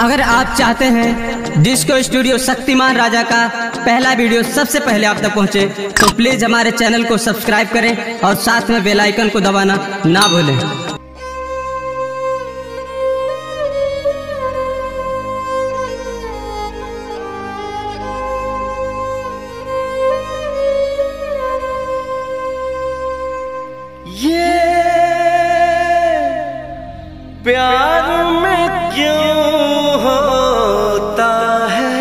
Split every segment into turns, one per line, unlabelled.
अगर आप चाहते हैं डिस्को स्टूडियो शक्तिमान राजा का पहला वीडियो सबसे पहले आप तक पहुंचे, तो प्लीज हमारे चैनल को सब्सक्राइब करें और साथ में बेल आइकन को दबाना ना भूलें।
ये प्यार में क्यों होता है,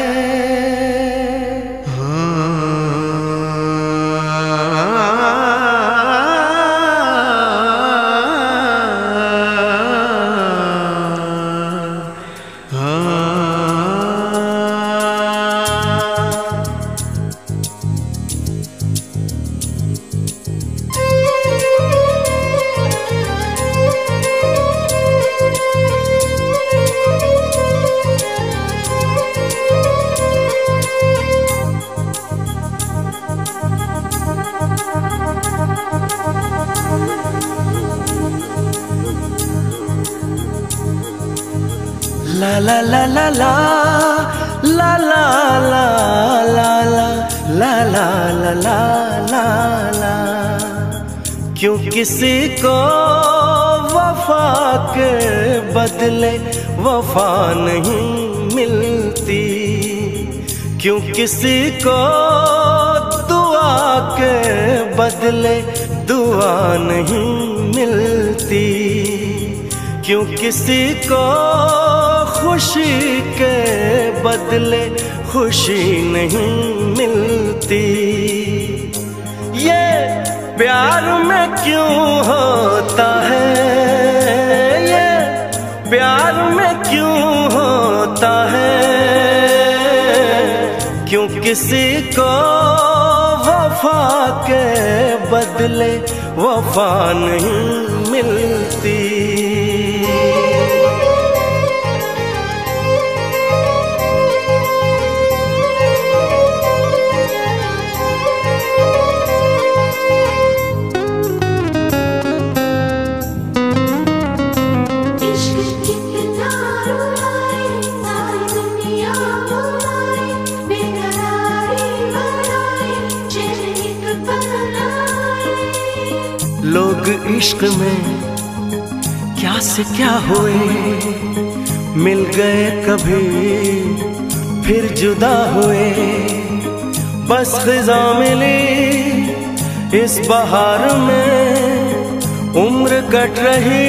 ला ला ला ला ला ला ला ला ला ला ला ला ला ला ला। क्यों किसी को वफा के बदले वफा नहीं मिलती, क्यों किसी को दुआ के बदले दुआ नहीं मिलती, क्यों किसी को खुशी के बदले खुशी नहीं मिलती। ये प्यार में क्यों होता है, ये प्यार में क्यों होता है, क्यों किसी को वफा के बदले वफा नहीं मिलती। लोग इश्क में क्या से क्या हुए, मिल गए कभी फिर जुदा हुए, बस खिज़ा मिली इस बहार में, उम्र कट रही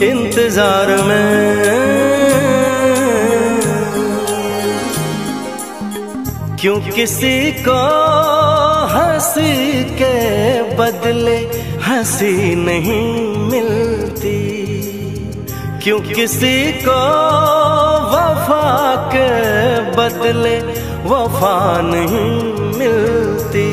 इंतजार में। क्यों किसी को हंसी के बदले हंसी नहीं मिलती, क्यों किसी को वफा के बदले वफा नहीं मिलती।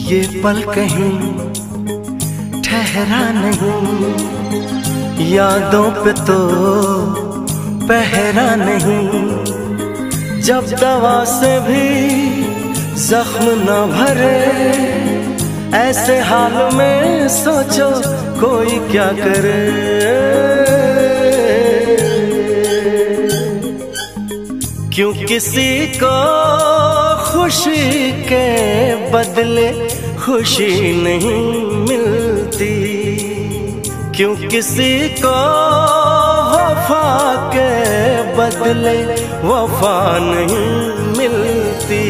ये पल कहीं ठहरा नहीं, यादों पे तो पहरा नहीं, जब दवा से भी जख्म न भरे, ऐसे हाल में सोचो कोई क्या करे। क्यों किसी को खुशी के बदले खुशी नहीं मिलती, क्यों किसी को वफा के बदले वफा नहीं मिलती।